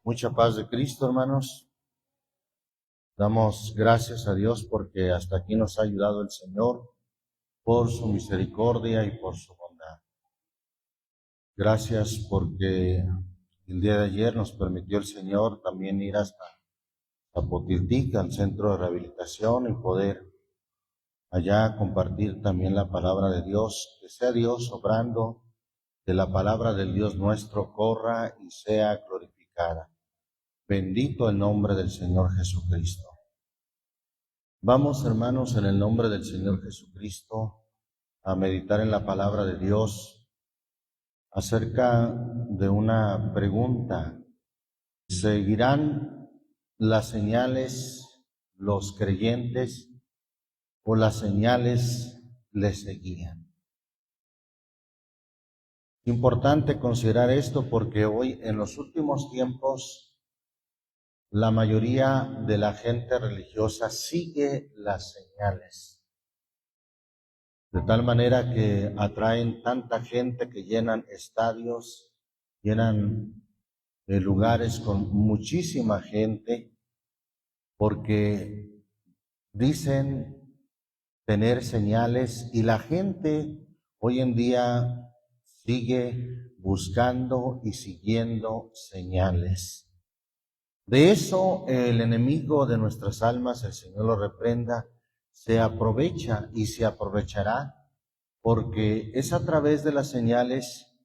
Mucha paz de Cristo, hermanos. Damos gracias a Dios porque hasta aquí nos ha ayudado el Señor por su misericordia y por su bondad. Gracias porque el día de ayer nos permitió el Señor también ir hasta Zapotiltic, al centro de rehabilitación, y poder allá compartir también la palabra de Dios. Que sea Dios obrando, que la palabra del Dios nuestro corra y sea glorificada. Bendito el nombre del Señor Jesucristo. Vamos, hermanos, en el nombre del Señor Jesucristo, a meditar en la palabra de Dios acerca de una pregunta. ¿Seguirán las señales los creyentes o las señales les seguían? Importante considerar esto porque hoy, en los últimos tiempos, la mayoría de la gente religiosa sigue las señales, de tal manera que atraen tanta gente que llenan estadios, llenan lugares con muchísima gente, porque dicen tener señales, y la gente hoy en día sigue buscando y siguiendo señales. De eso el enemigo de nuestras almas, el Señor lo reprenda, se aprovecha y se aprovechará, porque es a través de las señales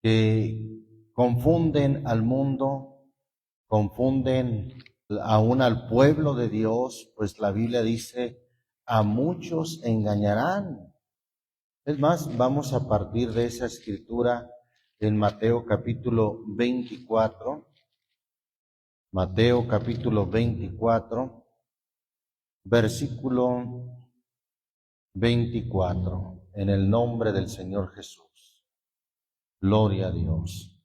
que confunden al mundo, confunden aún al pueblo de Dios, pues la Biblia dice, a muchos engañarán. Es más, vamos a partir de esa escritura en Mateo capítulo 24, Mateo capítulo 24, versículo 24, en el nombre del Señor Jesús. Gloria a Dios.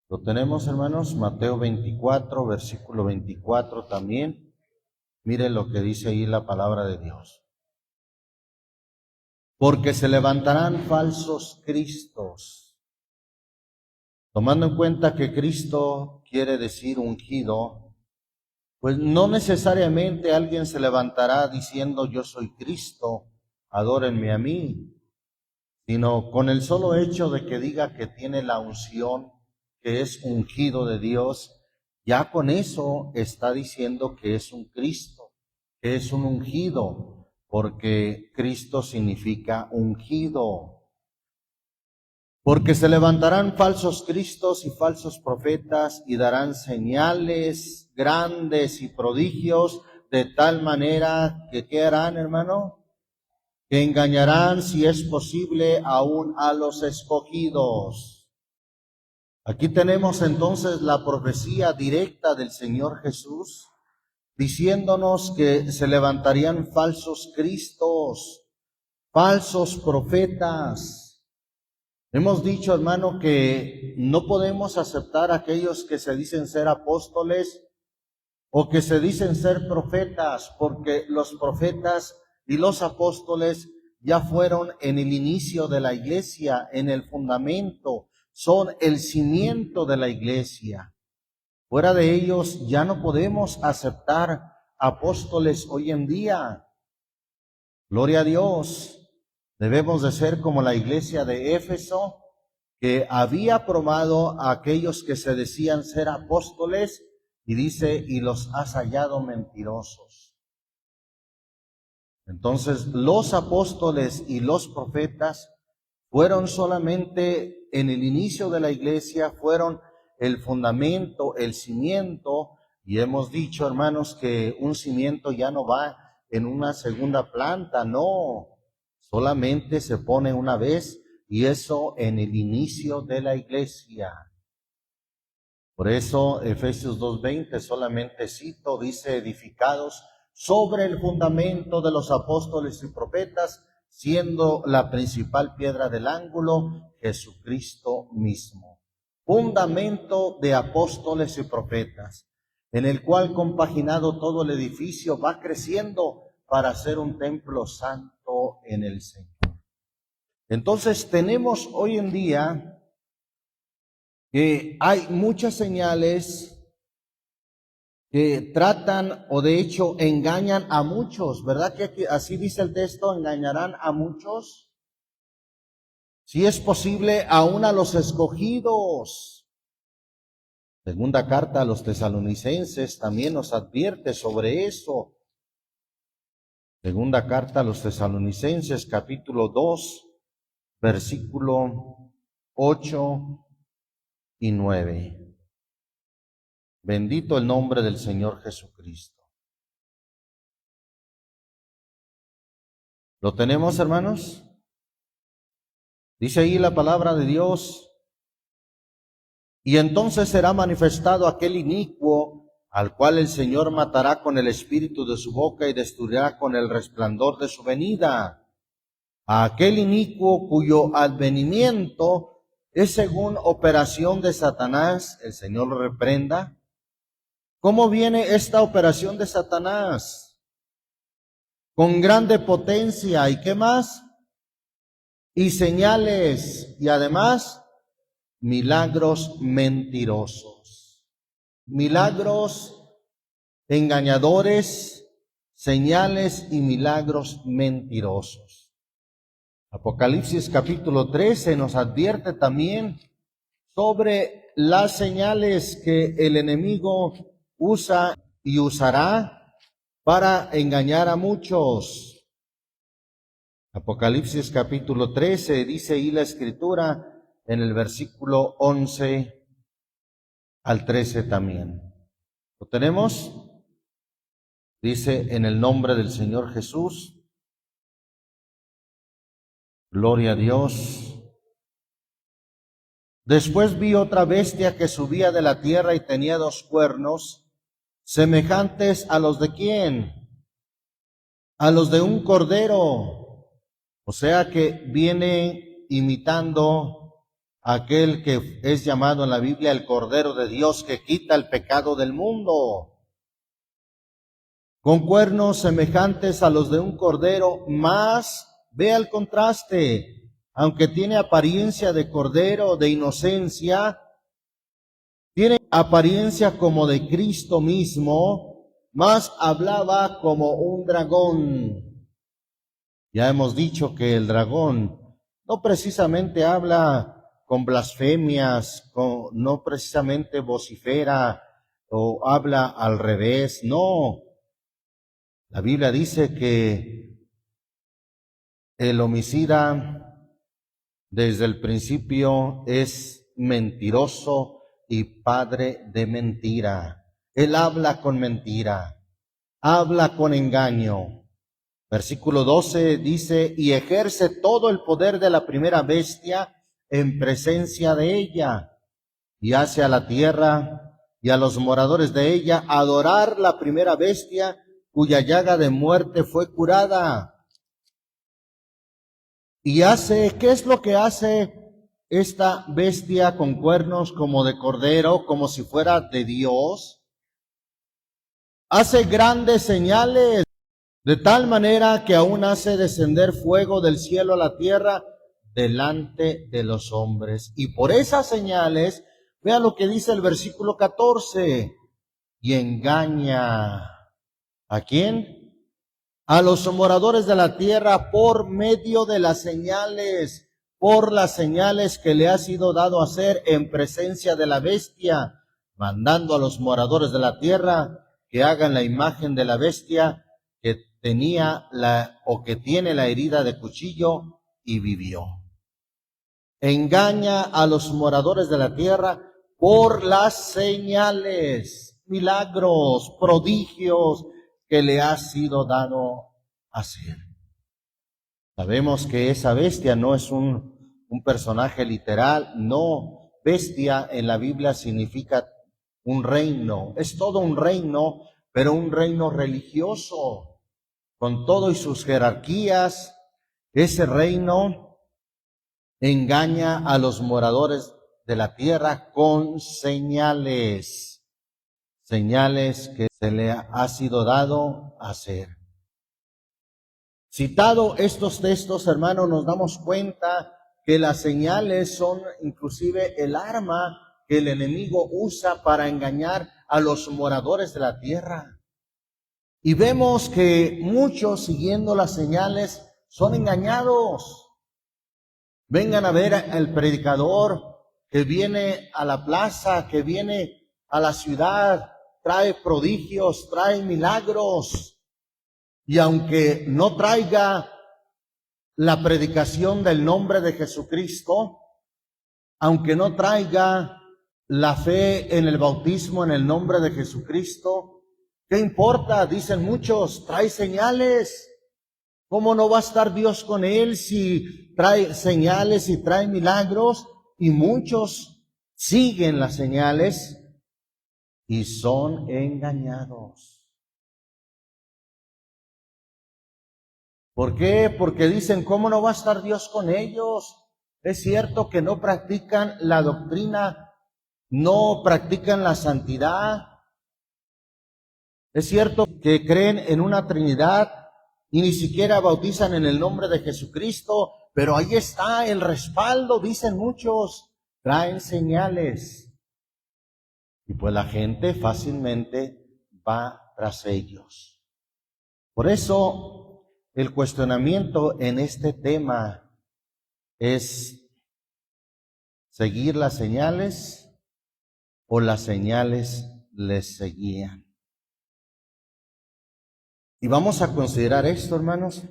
¿Lo tenemos, hermanos? Mateo 24, versículo 24 también. Miren lo que dice ahí la palabra de Dios. Porque se levantarán falsos cristos. Tomando en cuenta que Cristo quiere decir ungido, pues no necesariamente alguien se levantará diciendo yo soy Cristo, adórenme a mí, sino con el solo hecho de que diga que tiene la unción, que es ungido de Dios, ya con eso está diciendo que es un Cristo, que es un ungido, porque Cristo significa ungido. Porque se levantarán falsos cristos y falsos profetas y darán señales grandes y prodigios, de tal manera que, ¿qué harán, hermano? Que engañarán, si es posible, aún a los escogidos. Aquí tenemos entonces la profecía directa del Señor Jesús, diciéndonos que se levantarían falsos cristos, falsos profetas. Hemos dicho, hermano, que no podemos aceptar a aquellos que se dicen ser apóstoles o que se dicen ser profetas, porque los profetas y los apóstoles ya fueron en el inicio de la iglesia, en el fundamento, son el cimiento de la iglesia. Fuera de ellos ya no podemos aceptar apóstoles hoy en día. Gloria a Dios. Debemos de ser como la iglesia de Éfeso, que había probado a aquellos que se decían ser apóstoles, y dice, y los has hallado mentirosos. Entonces, los apóstoles y los profetas fueron solamente en el inicio de la iglesia, fueron el fundamento, el cimiento, y hemos dicho, hermanos, que un cimiento ya no va en una segunda planta, no. Solamente se pone una vez, y eso en el inicio de la iglesia. Por eso Efesios 2:20 solamente cito, dice, edificados sobre el fundamento de los apóstoles y profetas, siendo la principal piedra del ángulo Jesucristo mismo. Fundamento de apóstoles y profetas, en el cual compaginado todo el edificio va creciendo para ser un templo santo en el Señor. Entonces tenemos hoy en día que hay muchas señales que tratan o de hecho engañan a muchos, ¿verdad que así dice el texto? Engañarán a muchos. Si es posible, aún a los escogidos. Segunda carta a los tesalonicenses también nos advierte sobre eso. Segunda carta a los tesalonicenses, capítulo 2, versículo 8 y 9. Bendito el nombre del Señor Jesucristo. ¿Lo tenemos, hermanos? Dice ahí la palabra de Dios: y entonces será manifestado aquel inicuo, al cual el Señor matará con el espíritu de su boca y destruirá con el resplandor de su venida. A aquel inicuo cuyo advenimiento es según operación de Satanás, el Señor lo reprenda. ¿Cómo viene esta operación de Satanás? Con grande potencia, ¿y qué más? Y señales, y además milagros mentirosos. Milagros engañadores, señales y milagros mentirosos. Apocalipsis capítulo 13 nos advierte también sobre las señales que el enemigo usa y usará para engañar a muchos. Apocalipsis capítulo 13 dice ahí la Escritura en el versículo 11 al 13 también. ¿Lo tenemos? Dice: en el nombre del Señor Jesús. Gloria a Dios. Después vi otra bestia que subía de la tierra y tenía 2 cuernos, semejantes a los de ¿quién? A los de un cordero. O sea que viene imitando a aquel que es llamado en la Biblia el Cordero de Dios, que quita el pecado del mundo. Con cuernos semejantes a los de un cordero, más, vea el contraste, aunque tiene apariencia de cordero, de inocencia, tiene apariencia como de Cristo mismo, más hablaba como un dragón. Ya hemos dicho que el dragón no precisamente habla con blasfemias, no precisamente vocifera o habla al revés, no. La Biblia dice que el homicida desde el principio es mentiroso y padre de mentira. Él habla con mentira, habla con engaño. Versículo 12 dice: y ejerce todo el poder de la primera bestia en presencia de ella, y hace a la tierra y a los moradores de ella adorar la primera bestia, cuya llaga de muerte fue curada. Y hace, ¿qué es lo que hace esta bestia con cuernos como de cordero, como si fuera de Dios? Hace grandes señales, de tal manera que aún hace descender fuego del cielo a la tierra delante de los hombres. Y por esas señales, vea lo que dice el versículo 14, y engaña ¿a quién? A los moradores de la tierra por medio de las señales, por las señales que le ha sido dado hacer en presencia de la bestia, mandando a los moradores de la tierra que hagan la imagen de la bestia que tenía que tiene la herida de cuchillo y vivió. Engaña a los moradores de la tierra por las señales, milagros, prodigios que le ha sido dado hacer. Sabemos que esa bestia no es un personaje literal, no. Bestia en la Biblia significa un reino, es todo un reino, pero un reino religioso, con todo y sus jerarquías. Ese reino engaña a los moradores de la tierra con señales, señales que se le ha sido dado hacer. Citado estos textos, hermanos, nos damos cuenta que las señales son inclusive el arma que el enemigo usa para engañar a los moradores de la tierra. Y vemos que muchos, siguiendo las señales, son engañados. Vengan a ver al predicador que viene a la plaza, que viene a la ciudad, trae prodigios, trae milagros. Y aunque no traiga la predicación del nombre de Jesucristo, aunque no traiga la fe en el bautismo en el nombre de Jesucristo, ¿qué importa? Dicen muchos, trae señales. ¿Cómo no va a estar Dios con él si trae señales y trae milagros? Y muchos siguen las señales y son engañados. ¿Por qué? Porque dicen, ¿cómo no va a estar Dios con ellos? Es cierto que no practican la doctrina, no practican la santidad. Es cierto que creen en una Trinidad y ni siquiera bautizan en el nombre de Jesucristo, pero ahí está el respaldo, dicen muchos, traen señales. Y pues la gente fácilmente va tras ellos. Por eso el cuestionamiento en este tema es seguir las señales o las señales les seguían. Y vamos a considerar esto, hermanos,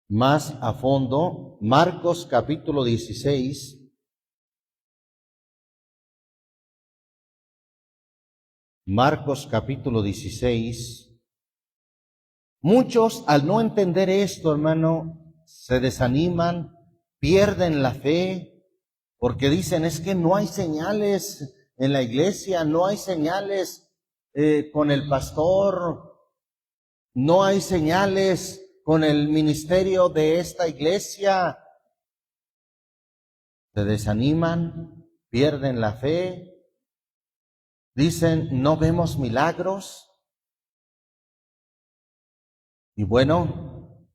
más a fondo. Marcos capítulo 16. Marcos capítulo 16. Muchos, al no entender esto, hermano, se desaniman, pierden la fe, porque dicen, es que no hay señales en la iglesia, no hay señales con el pastor, no hay señales con el ministerio de esta iglesia. Se desaniman, pierden la fe, dicen, no vemos milagros. Y bueno,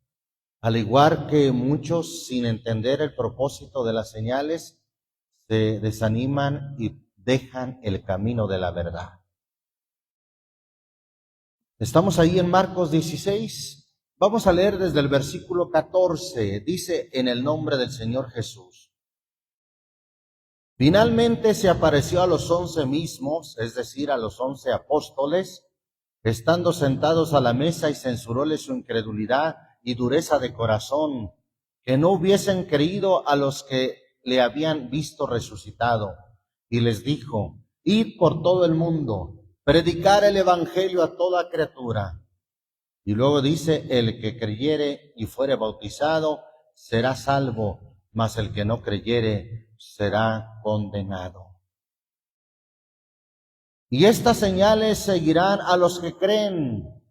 al igual que muchos, sin entender el propósito de las señales, se desaniman y dejan el camino de la verdad. Estamos ahí en Marcos 16. Vamos a leer desde el versículo 14. Dice, en el nombre del Señor Jesús. Finalmente se apareció a los 11 mismos, es decir, a los 11 apóstoles, estando sentados a la mesa, y censuróles su incredulidad y dureza de corazón, que no hubiesen creído a los que le habían visto resucitado. Y les dijo, id por todo el mundo, predicar el evangelio a toda criatura. Y luego dice, el que creyere y fuere bautizado será salvo, mas el que no creyere será condenado. Y estas señales seguirán a los que creen.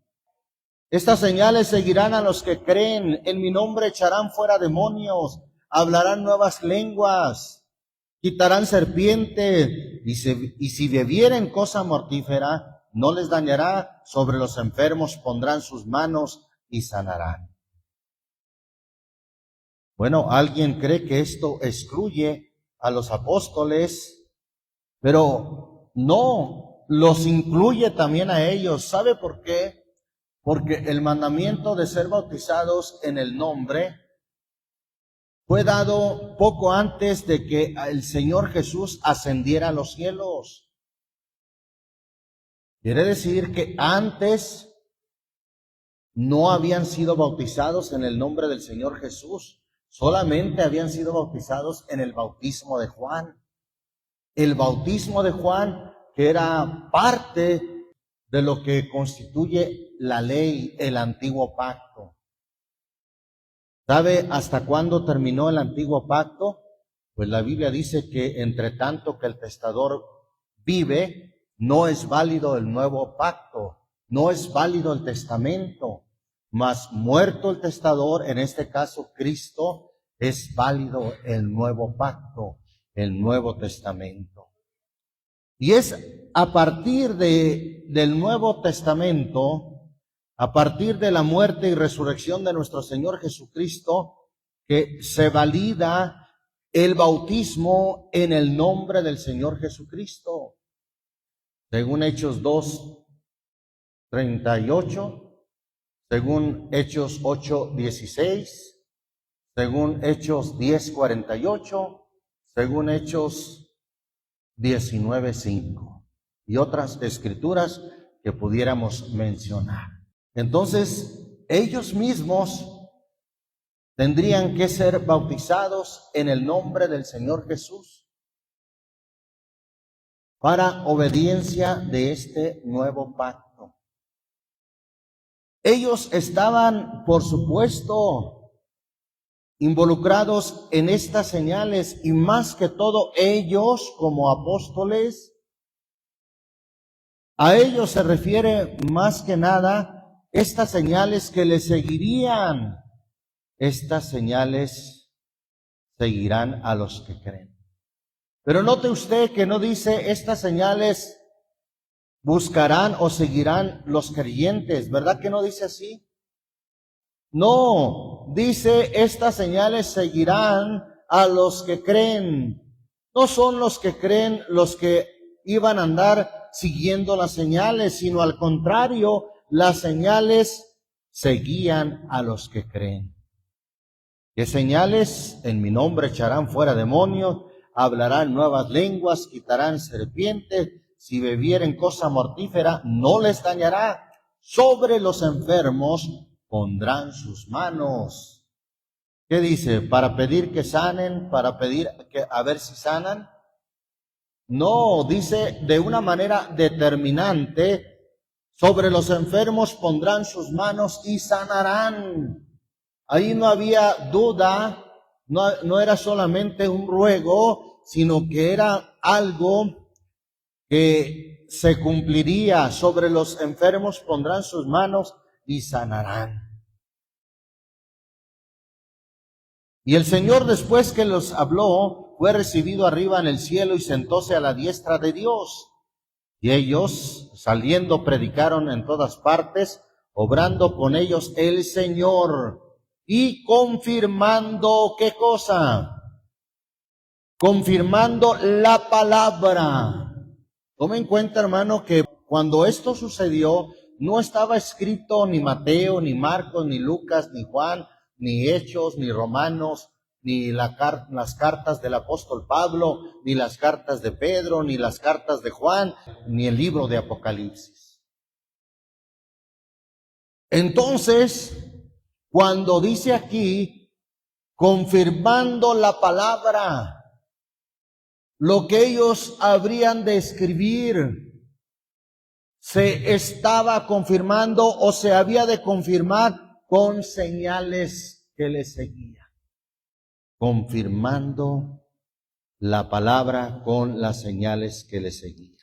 Estas señales seguirán a los que creen. En mi nombre echarán fuera demonios, hablarán nuevas lenguas, quitarán serpiente, y si bebieren cosa mortífera, no les dañará. Sobre los enfermos pondrán sus manos y sanarán. Bueno, alguien cree que esto excluye a los apóstoles, pero no, los incluye también a ellos. ¿Sabe por qué? Porque el mandamiento de ser bautizados en el nombre fue dado poco antes de que el Señor Jesús ascendiera a los cielos. Quiere decir que antes no habían sido bautizados en el nombre del Señor Jesús, solamente habían sido bautizados en el bautismo de Juan. El bautismo de Juan, que era parte de lo que constituye la ley, el antiguo pacto. ¿Sabe hasta cuándo terminó el antiguo pacto? Pues la Biblia dice que entre tanto que el testador vive, no es válido el nuevo pacto, no es válido el testamento, mas muerto el testador, en este caso Cristo, es válido el nuevo pacto, el Nuevo Testamento. Y es a partir del Nuevo Testamento, a partir de la muerte y resurrección de nuestro Señor Jesucristo, que se valida el bautismo en el nombre del Señor Jesucristo. Según Hechos 2:38, según Hechos 8:16, según Hechos 10:48, según Hechos 19:5 y otras escrituras que pudiéramos mencionar. Entonces, ellos mismos tendrían que ser bautizados en el nombre del Señor Jesús para obediencia de este nuevo pacto. Ellos estaban, por supuesto, involucrados en estas señales y más que todo ellos como apóstoles, a ellos se refiere más que nada estas señales que les seguirían. Estas señales seguirán a los que creen. Pero note usted que no dice estas señales buscarán o seguirán los creyentes, ¿verdad que no dice así? No, dice estas señales seguirán a los que creen. No son los que creen los que iban a andar siguiendo las señales, sino al contrario, las señales seguían a los que creen. ¿Qué señales? En mi nombre echarán fuera demonios, hablarán nuevas lenguas, quitarán serpientes, si bebieren cosa mortífera no les dañará, sobre los enfermos pondrán sus manos. ¿Qué dice? ¿Para pedir que sanen? ¿Para pedir que a ver si sanan? No, dice de una manera determinante, sobre los enfermos pondrán sus manos y sanarán. Ahí no había duda, no era solamente un ruego, sino que era algo que se cumpliría. Sobre los enfermos pondrán sus manos y sanarán. Y el Señor, después que los habló, fue recibido arriba en el cielo y sentóse a la diestra de Dios. Y ellos, saliendo, predicaron en todas partes, obrando con ellos el Señor y confirmando, ¿qué cosa? Confirmando la palabra. Tome en cuenta, hermano, que cuando esto sucedió, no estaba escrito ni Mateo, ni Marcos, ni Lucas, ni Juan, ni Hechos, ni Romanos, ni las cartas del apóstol Pablo, ni las cartas de Pedro, ni las cartas de Juan, ni el libro de Apocalipsis. Entonces, cuando dice aquí, confirmando la palabra, lo que ellos habrían de escribir, se estaba confirmando o se había de confirmar con señales que le seguían. Confirmando la palabra con las señales que le seguían.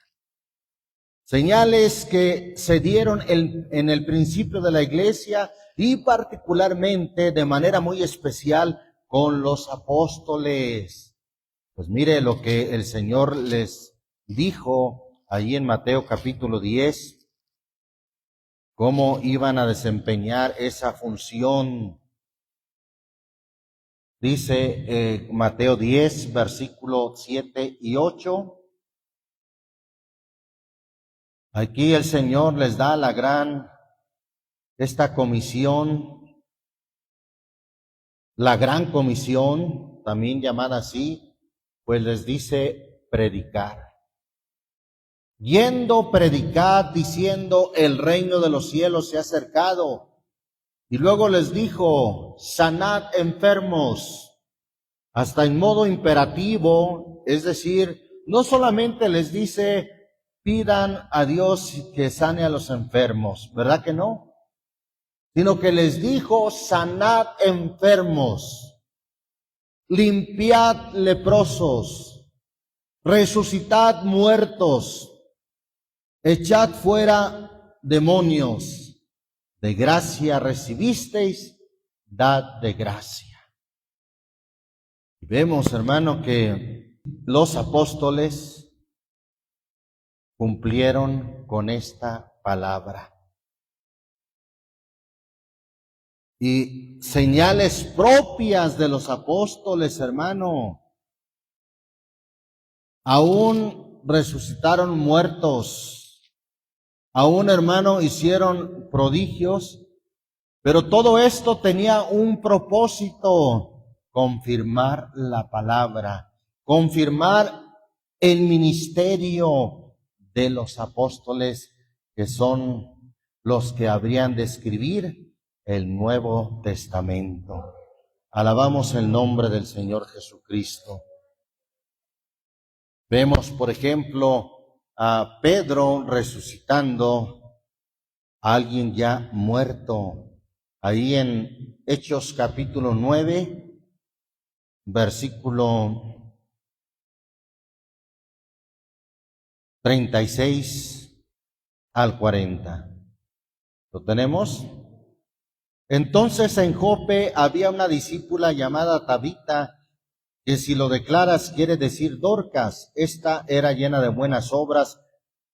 Señales que se dieron en el principio de la iglesia y particularmente de manera muy especial con los apóstoles. Pues mire lo que el Señor les dijo allí en Mateo capítulo 10, cómo iban a desempeñar esa función. Dice Mateo 10, versículos 7 y 8. Aquí el Señor les da esta comisión, la gran comisión, también llamada así, pues les dice predicar. Yendo, predicad, diciendo, el reino de los cielos se ha acercado. Y luego les dijo, sanad enfermos, hasta en modo imperativo, es decir, no solamente les dice, pidan a Dios que sane a los enfermos, ¿verdad que no? Sino que les dijo, sanad enfermos, limpiad leprosos, resucitad muertos, echad fuera demonios, de gracia recibisteis, dad de gracia. Y vemos, hermano, que los apóstoles cumplieron con esta palabra. Y señales propias de los apóstoles, hermano, Aún resucitaron muertos, aún, hermano, hicieron prodigios, pero todo esto tenía un propósito: confirmar la palabra, confirmar el ministerio de los apóstoles, que son los que habrían de escribir el Nuevo Testamento. Alabamos el nombre del Señor Jesucristo. Vemos, por ejemplo, a Pedro resucitando a alguien ya muerto. Ahí en Hechos capítulo 9, versículo 36 al 40. ¿Lo tenemos? Entonces en Jope había una discípula llamada Tabita, que si lo declaras quiere decir Dorcas. Esta era llena de buenas obras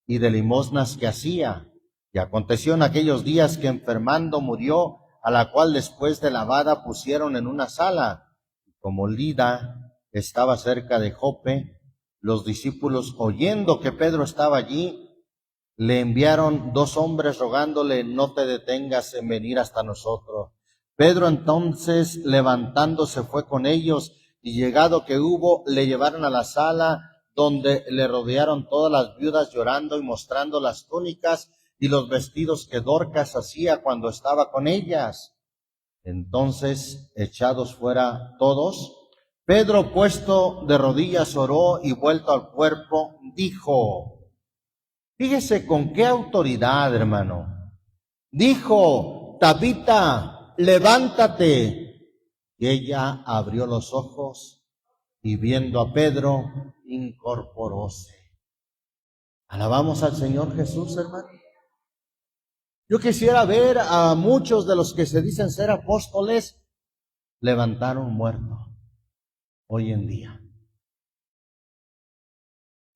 y de limosnas que hacía. Y aconteció en aquellos días que enfermando murió, a la cual después de lavada pusieron en una sala. Como Lida estaba cerca de Jope, los discípulos, oyendo que Pedro estaba allí, le enviaron 2 hombres rogándole: no te detengas en venir hasta nosotros. Pedro entonces, levantándose, fue con ellos, y llegado que hubo, le llevaron a la sala, donde le rodearon todas las viudas llorando y mostrando las túnicas y los vestidos que Dorcas hacía cuando estaba con ellas. Entonces, echados fuera todos, Pedro, puesto de rodillas, oró, y vuelto al cuerpo, dijo, fíjese con qué autoridad, hermano, dijo: Tabita, levántate. Y ella abrió los ojos, y viendo a Pedro, incorporóse. Alabamos al Señor Jesús, hermano. Yo quisiera ver a muchos de los que se dicen ser apóstoles levantar un muerto hoy en día.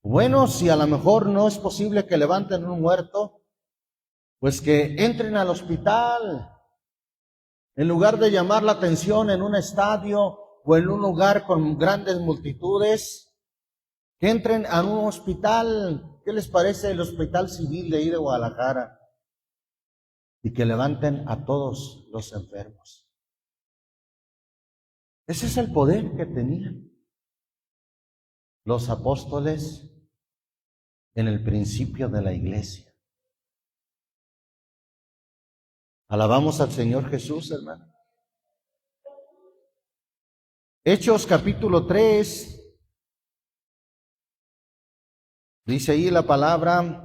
Bueno, si a lo mejor no es posible que levanten un muerto, pues que entren al hospital. En lugar de llamar la atención en un estadio o en un lugar con grandes multitudes, que entren a un hospital. ¿Qué les parece el Hospital Civil de ahí de Guadalajara? Y que levanten a todos los enfermos. Ese es el poder que tenían los apóstoles en el principio de la iglesia. Alabamos al Señor Jesús, hermano. Hechos capítulo 3, dice ahí la palabra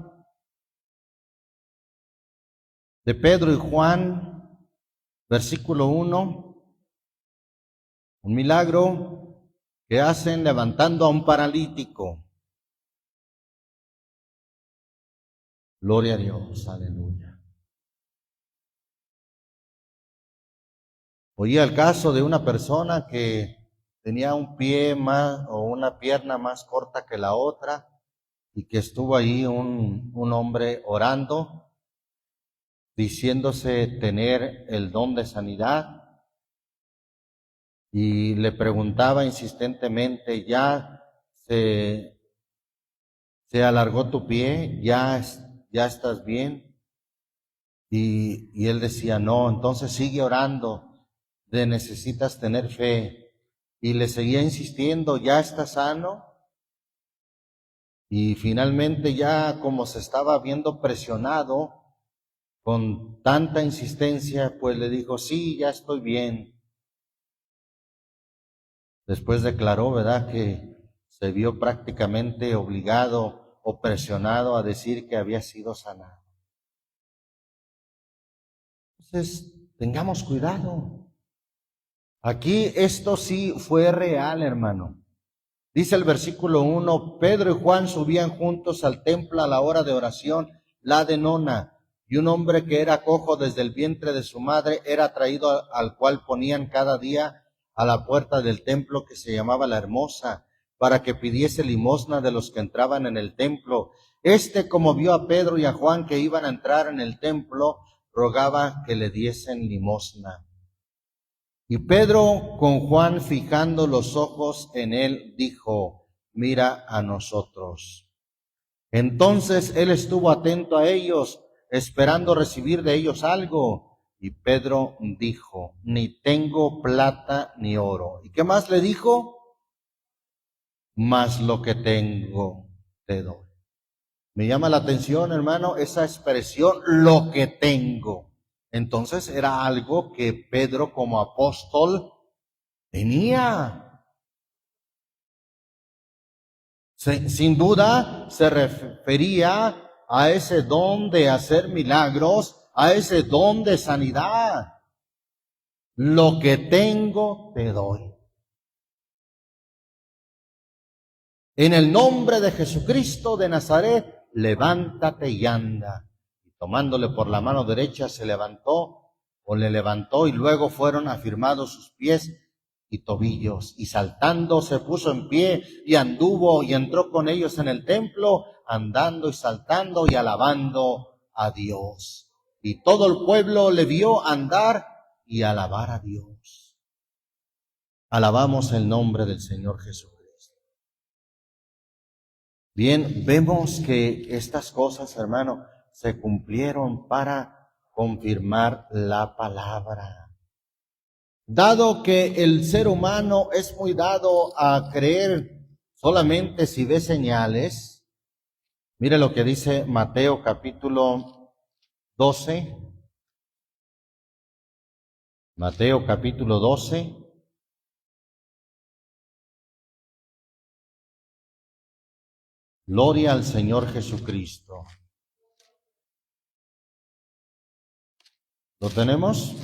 de Pedro y Juan, versículo 1, un milagro que hacen levantando a un paralítico. Gloria a Dios, aleluya. Oí el caso de una persona que tenía un pie más o una pierna más corta que la otra, y que estuvo ahí un hombre orando, diciéndose tener el don de sanidad, y le preguntaba insistentemente: ya se alargó tu pie, ya estás bien. Y él decía: no. Entonces sigue orando, necesitas tener fe. Y le seguía insistiendo: ya está sano. Y finalmente, ya como se estaba viendo presionado con tanta insistencia, pues le dijo: sí, ya estoy bien. Después declaró, ¿verdad?, que se vio prácticamente obligado o presionado a decir que había sido sanado. Entonces, tengamos cuidado. Aquí esto sí fue real, hermano. Dice el versículo 1, Pedro y Juan subían juntos al templo a la hora de oración, la de nona, y un hombre que era cojo desde el vientre de su madre era traído, al cual ponían cada día a la puerta del templo, que se llamaba La Hermosa, para que pidiese limosna de los que entraban en el templo. Como vio a Pedro y a Juan que iban a entrar en el templo, rogaba que le diesen limosna. Y Pedro, con Juan fijando los ojos en él, dijo: mira a nosotros. Entonces él estuvo atento a ellos, esperando recibir de ellos algo. Y Pedro dijo, ni tengo plata ni oro. ¿Y qué más le dijo? Mas lo que tengo te doy. Me llama la atención, hermano, esa expresión, lo que tengo. Entonces era algo que Pedro como apóstol tenía. Sin duda se refería a ese don de hacer milagros, a ese don de sanidad. Lo que tengo te doy. En el nombre de Jesucristo de Nazaret, levántate y anda. Y tomándole por la mano derecha se levantó, o le levantó, y luego fueron afirmados sus pies y tobillos. Y saltando se puso en pie y anduvo y entró con ellos en el templo, andando y saltando y alabando a Dios. Y todo el pueblo le vio andar y alabar a Dios. Alabamos el nombre del Señor Jesucristo. Bien, vemos que estas cosas, hermano, se cumplieron para confirmar la palabra. Dado que el ser humano es muy dado a creer solamente si ve señales, mire lo que dice Mateo capítulo 12. Mateo capítulo 12. Gloria al Señor Jesucristo. ¿Lo tenemos?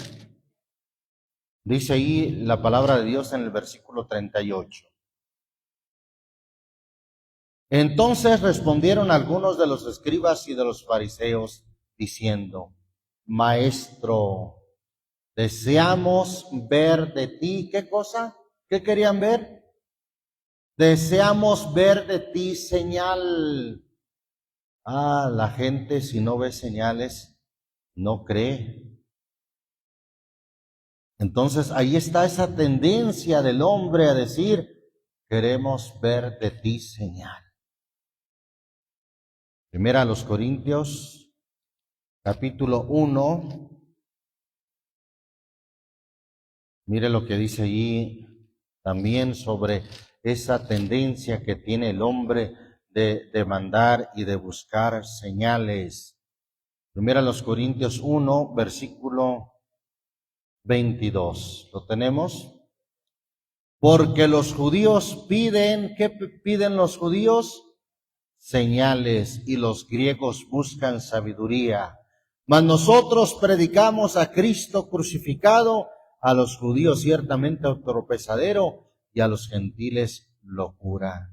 Dice ahí la palabra de Dios en el versículo 38. Entonces respondieron algunos de los escribas y de los fariseos, diciendo, Maestro, deseamos ver de ti, ¿qué cosa? ¿Qué querían ver? Deseamos ver de ti señal. La gente si no ve señales, no cree. Entonces ahí está esa tendencia del hombre a decir, queremos ver de ti señal. Primera a los Corintios, capítulo 1. Mire lo que dice allí también sobre esa tendencia que tiene el hombre de demandar y de buscar señales. Primera a los Corintios 1, versículo 22. ¿Lo tenemos? Porque los judíos piden, ¿qué piden los judíos? Señales, y los griegos buscan sabiduría. Mas nosotros predicamos a Cristo crucificado, a los judíos ciertamente tropezadero, y a los gentiles locura.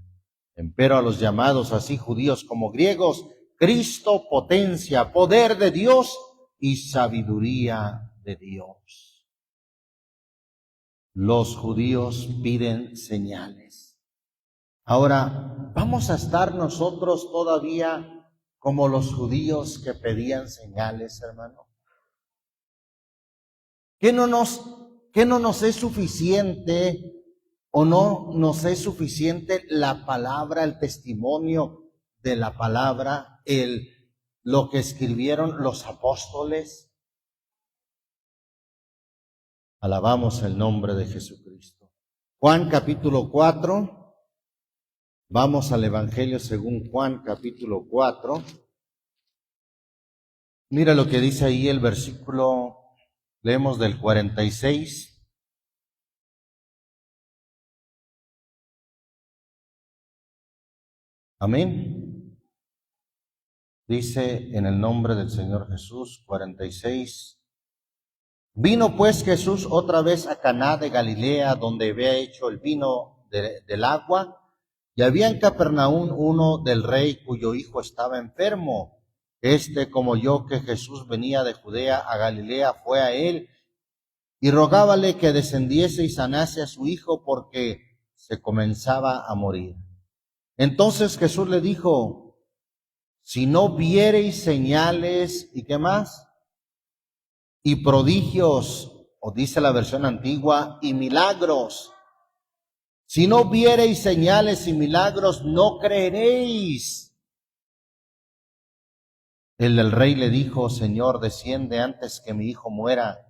Empero a los llamados así judíos como griegos, Cristo potencia, poder de Dios y sabiduría de Dios. Los judíos piden señales. Ahora, ¿vamos a estar nosotros todavía como los judíos que pedían señales, hermano? ¿Qué no nos es suficiente o no nos es suficiente la palabra, el testimonio de la palabra, lo que escribieron los apóstoles? Alabamos el nombre de Jesucristo. Juan capítulo 4. Vamos al Evangelio según Juan capítulo 4. Mira lo que dice ahí el versículo, leemos del 46. Amén. Dice en el nombre del Señor Jesús, 46. Vino pues Jesús otra vez a Caná de Galilea, donde había hecho el vino del agua, y había en Capernaum uno del rey cuyo hijo estaba enfermo. Como oyó que Jesús venía de Judea a Galilea, fue a él, y rogábale que descendiese y sanase a su hijo, porque se comenzaba a morir. Entonces Jesús le dijo, si no viereis señales, ¿y qué más? Y prodigios, o dice la versión antigua, y milagros, Si no viereis señales y milagros, no creeréis. El del rey le dijo: Señor, desciende antes que mi hijo muera.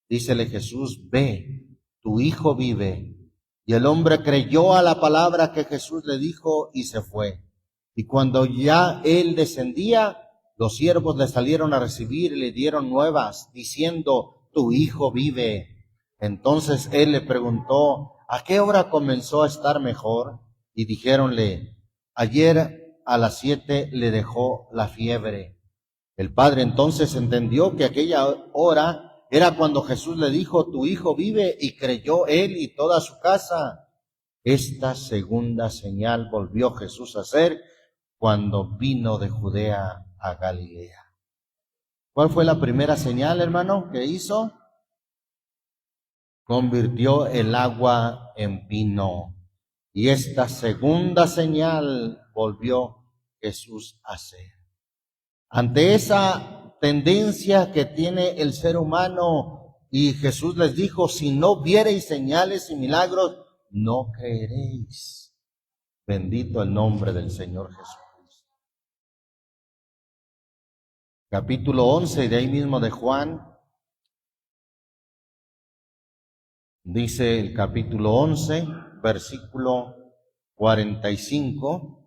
Dícele Jesús: ve, tu hijo vive. Y el hombre creyó a la palabra que Jesús le dijo y se fue. Y cuando ya él descendía, los siervos le salieron a recibir y le dieron nuevas, diciendo: tu hijo vive. Entonces él le preguntó: ¿a qué hora comenzó a estar mejor? Y dijéronle: ayer a las 7 le dejó la fiebre. El padre entonces entendió que aquella hora era cuando Jesús le dijo: tu hijo vive, y creyó él y toda su casa. Esta segunda señal volvió Jesús a hacer cuando vino de Judea a Galilea. ¿Cuál fue la primera señal, hermano, que hizo? Convirtió el agua en vino. Y esta segunda señal volvió Jesús a hacer. Ante esa tendencia que tiene el ser humano, y Jesús les dijo: si no viereis señales y milagros, no creeréis. Bendito el nombre del Señor Jesucristo. Capítulo 11, de ahí mismo de Juan, dice el capítulo 11, versículo 45.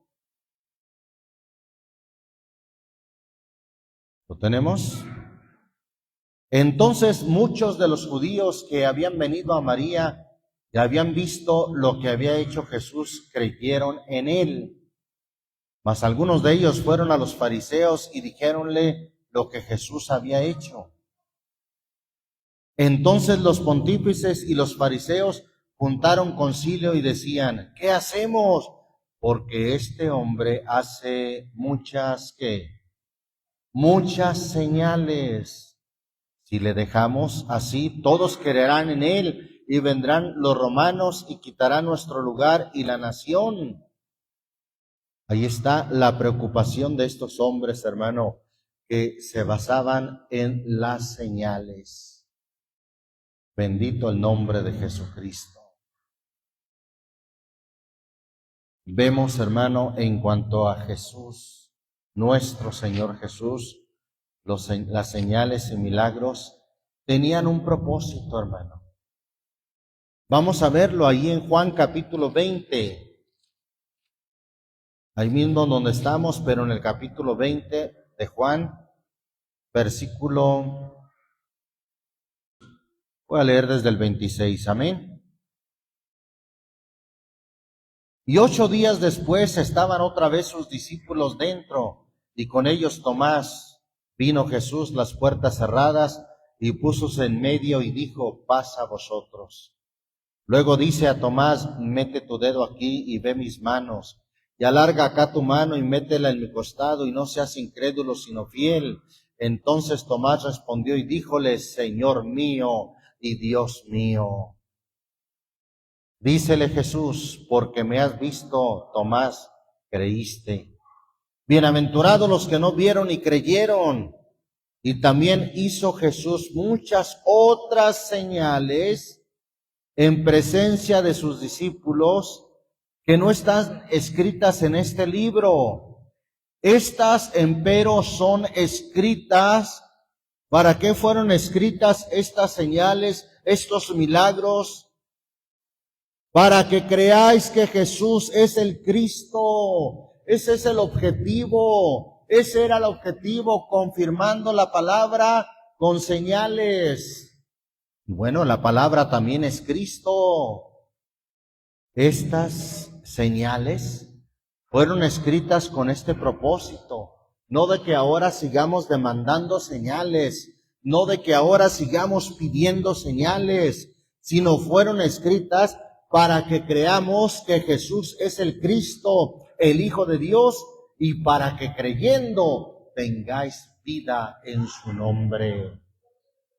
¿Lo tenemos? Entonces muchos de los judíos que habían venido a María y habían visto lo que había hecho Jesús, creyeron en él. Mas algunos de ellos fueron a los fariseos y dijéronle lo que Jesús había hecho. Entonces los pontífices y los fariseos juntaron concilio y decían: ¿qué hacemos? Porque este hombre hace muchas señales. Si le dejamos así, todos creerán en él, y vendrán los romanos y quitarán nuestro lugar y la nación. Ahí está la preocupación de estos hombres, hermano, que se basaban en las señales. Bendito el nombre de Jesucristo. Vemos, hermano, en cuanto a Jesús, nuestro Señor Jesús, las señales y milagros tenían un propósito, hermano. Vamos a verlo ahí en Juan capítulo 20. Ahí mismo donde estamos, pero en el capítulo 20 de Juan, versículo, voy a leer desde el 26, amén. Y 8 días después estaban otra vez sus discípulos dentro, y con ellos Tomás. Vino Jesús, las puertas cerradas, y púsose en medio y dijo: paz a vosotros. Luego dice a Tomás: mete tu dedo aquí y ve mis manos, y alarga acá tu mano y métela en mi costado, y no seas incrédulo sino fiel. Entonces Tomás respondió y díjole: Señor mío y Dios mío. Dícele Jesús: porque me has visto, Tomás, creíste. Bienaventurados los que no vieron y creyeron. Y también hizo Jesús muchas otras señales en presencia de sus discípulos, que no están escritas en este libro. Estas, empero, son escritas. ¿Para qué fueron escritas estas señales, estos milagros? Para que creáis que Jesús es el Cristo. Ese es el objetivo. Ese era el objetivo, confirmando la palabra con señales. Y bueno, la palabra también es Cristo. Estas señales fueron escritas con este propósito, no de que ahora sigamos demandando señales, no de que ahora sigamos pidiendo señales, sino fueron escritas para que creamos que Jesús es el Cristo, el Hijo de Dios, y para que creyendo tengáis vida en su nombre.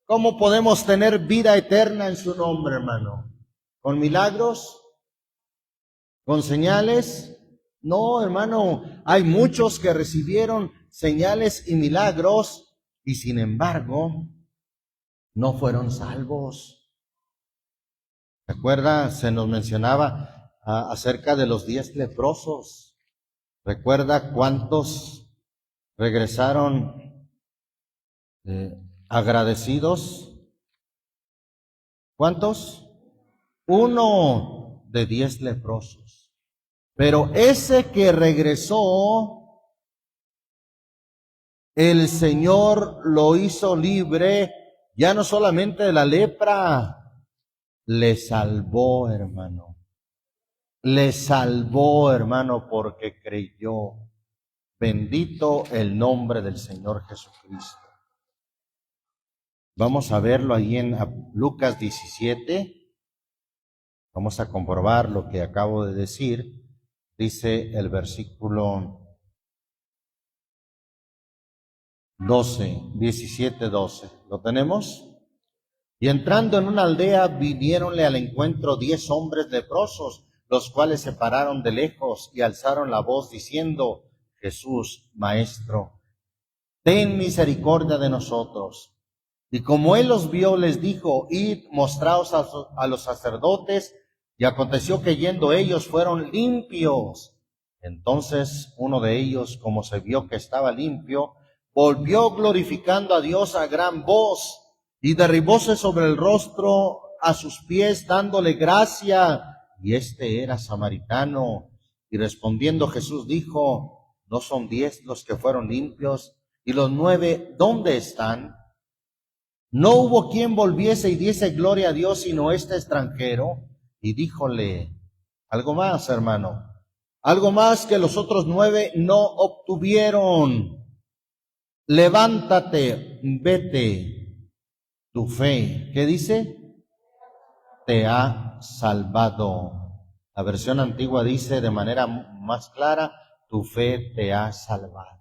¿Cómo podemos tener vida eterna en su nombre, hermano? ¿Con milagros? ¿Con señales? No, hermano, hay muchos que recibieron señales y milagros y sin embargo no fueron salvos. ¿Se acuerda? Se nos mencionaba acerca de los 10 leprosos. ¿Recuerda cuántos regresaron agradecidos? ¿Cuántos? 1 de 10 leprosos. Pero ese que regresó, el Señor lo hizo libre, ya no solamente de la lepra, le salvó, hermano. Le salvó, hermano, porque creyó. Bendito el nombre del Señor Jesucristo. Vamos a verlo ahí en Lucas 17. Vamos a comprobar lo que acabo de decir. Dice el versículo 17:12. ¿Lo tenemos? Y entrando en una aldea, viniéronle al encuentro 10 hombres leprosos, los cuales se pararon de lejos y alzaron la voz diciendo: Jesús, Maestro, ten misericordia de nosotros. Y como él los vio, les dijo: Id, mostraos a los sacerdotes. Y aconteció que yendo ellos fueron limpios. Entonces uno de ellos, como se vio que estaba limpio, volvió glorificando a Dios a gran voz, y derribóse sobre el rostro a sus pies, dándole gracia. Y este era samaritano. Y respondiendo Jesús dijo: ¿No son 10 los que fueron limpios? ¿Y los 9 dónde están? No hubo quien volviese y diese gloria a Dios, sino este extranjero. Y díjole: algo más, hermano, algo más que los otros 9 no obtuvieron. Levántate, vete, tu fe, ¿qué dice? Te ha salvado. La versión antigua dice de manera más clara: tu fe te ha salvado.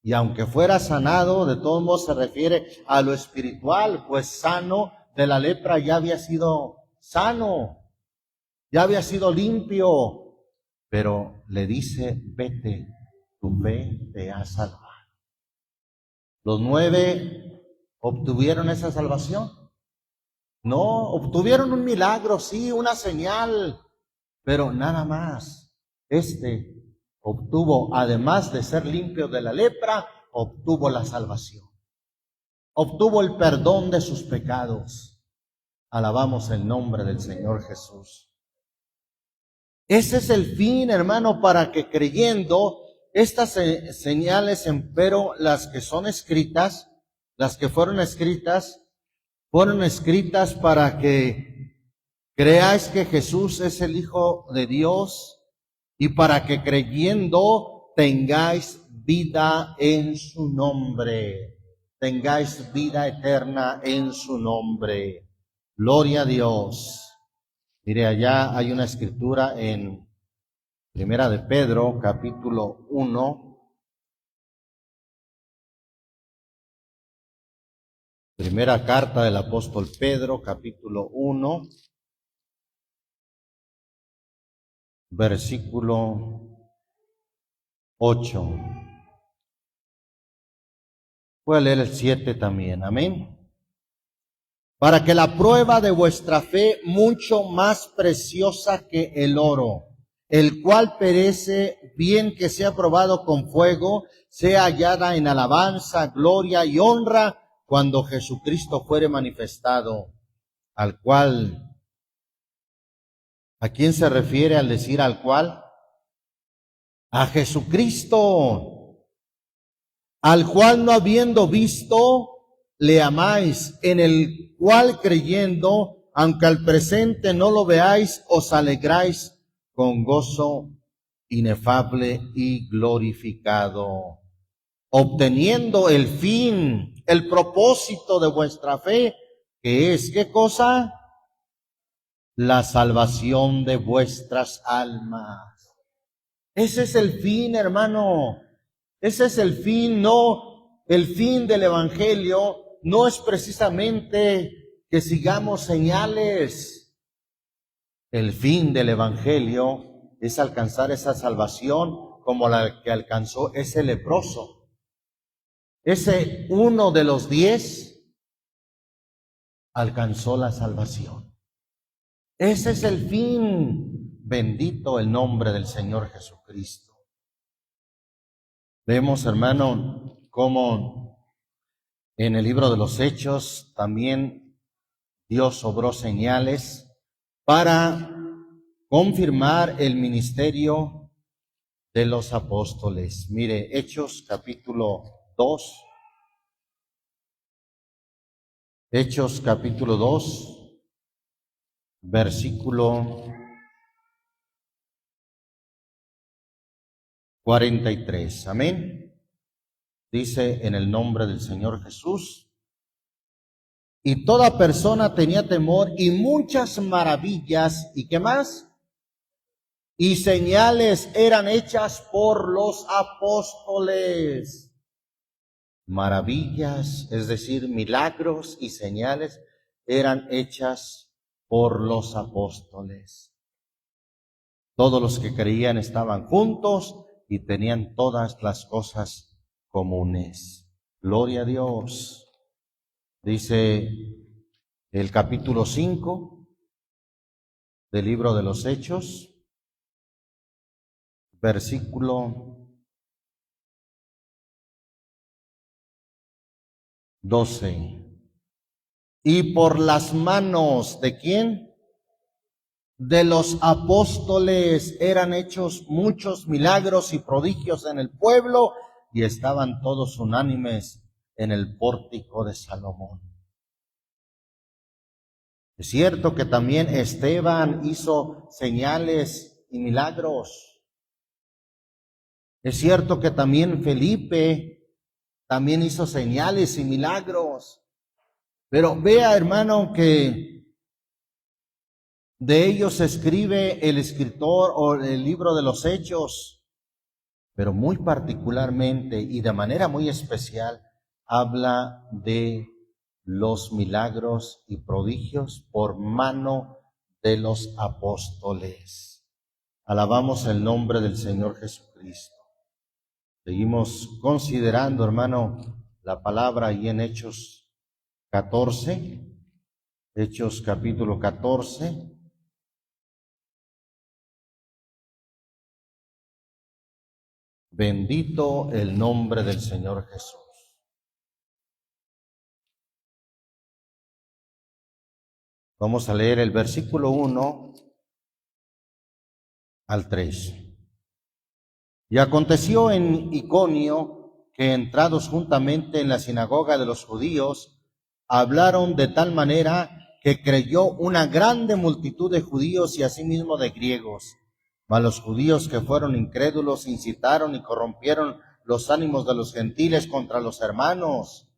Y aunque fuera sanado, de todos modos se refiere a lo espiritual, pues sano de la lepra ya había sido sano, ya había sido limpio, pero le dice: vete, tu fe te ha salvado. Los 9 obtuvieron esa salvación. No, obtuvieron un milagro, sí, una señal, pero nada más. Obtuvo, además de ser limpio de la lepra, obtuvo la salvación. Obtuvo el perdón de sus pecados. Alabamos el nombre del Señor Jesús. Ese es el fin, hermano, para que creyendo estas señales, empero las que son escritas, las que fueron escritas para que creáis que Jesús es el Hijo de Dios, y para que creyendo tengáis vida en su nombre, tengáis vida eterna en su nombre. Gloria a Dios. Mire, allá hay una escritura en Primera de Pedro, capítulo 1. Primera carta del apóstol Pedro, capítulo 1, versículo 8. Voy a leer el 7 también, amén. Para que la prueba de vuestra fe, mucho más preciosa que el oro, el cual perece, bien que sea probado con fuego, sea hallada en alabanza, gloria y honra cuando Jesucristo fuere manifestado, al cual, ¿a quién se refiere al decir al cual? A Jesucristo, al cual no habiendo visto, le amáis, en el cual creyendo, aunque al presente no lo veáis, os alegráis con gozo inefable y glorificado, obteniendo el fin, el propósito de vuestra fe, que es, ¿qué cosa? La salvación de vuestras almas. Ese es el fin, hermano. Ese es el fin, no, el fin del evangelio no es precisamente que sigamos señales. El fin del evangelio es alcanzar esa salvación como la que alcanzó ese leproso. Ese uno de los 10 alcanzó la salvación. Ese es el fin. Bendito el nombre del Señor Jesucristo. Vemos, hermano, cómo en el libro de los Hechos también Dios obró señales para confirmar el ministerio de los apóstoles. Mire, Hechos capítulo 2. Hechos capítulo 2, versículo 43. Amén. Dice en el nombre del Señor Jesús. Y toda persona tenía temor y muchas maravillas. ¿Y qué más? Y señales eran hechas por los apóstoles. Maravillas, es decir, milagros y señales eran hechas por los apóstoles. Todos los que creían estaban juntos y tenían todas las cosas comunes. Gloria a Dios. Dice el capítulo 5 del libro de los Hechos, versículo 12. Y por las manos ¿de quién? De los apóstoles eran hechos muchos milagros y prodigios en el pueblo, y estaban todos unánimes en el pórtico de Salomón. Es cierto que también Esteban hizo señales y milagros. Es cierto que también Felipe también hizo señales y milagros. Pero vea, hermano, que de ellos escribe el escritor o el libro de los Hechos, pero muy particularmente y de manera muy especial habla de los milagros y prodigios por mano de los apóstoles. Alabamos el nombre del Señor Jesucristo. Seguimos considerando, hermano, la palabra ahí en Hechos 14, Hechos capítulo 14. Bendito el nombre del Señor Jesús. Vamos a leer el versículo 1 al 3. Y aconteció en Iconio que entrados juntamente en la sinagoga de los judíos, hablaron de tal manera que creyó una grande multitud de judíos y asimismo de griegos. Mas los judíos que fueron incrédulos incitaron y corrompieron los ánimos de los gentiles contra los hermanos.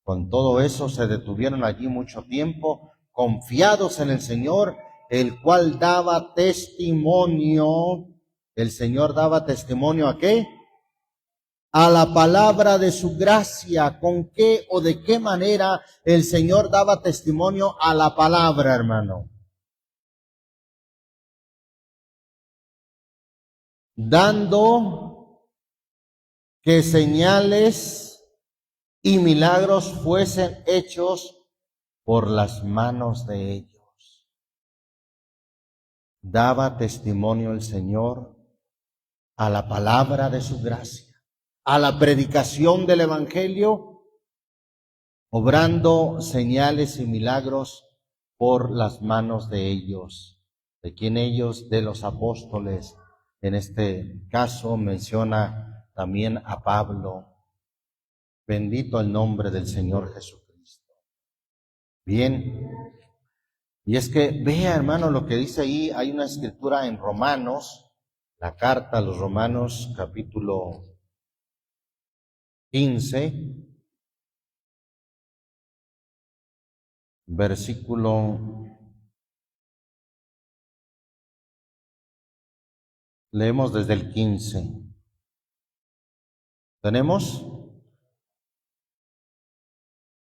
Con todo eso se detuvieron allí mucho tiempo, confiados en el Señor, el cual daba testimonio. El Señor daba testimonio ¿a qué? A la palabra de su gracia. ¿Con qué o de qué manera el Señor daba testimonio a la palabra, hermano? Dando que señales y milagros fuesen hechos por las manos de ellos. Daba testimonio el Señor a la palabra de su gracia, a la predicación del Evangelio, obrando señales y milagros por las manos de ellos. ¿De quién ellos? De los apóstoles. En este caso menciona también a Pablo. Bendito el nombre del Señor Jesucristo. Bien, y es que vea, hermano, lo que dice ahí. Hay una escritura en Romanos, la carta a los Romanos, capítulo 15, versículo, leemos desde el 15. ¿Tenemos?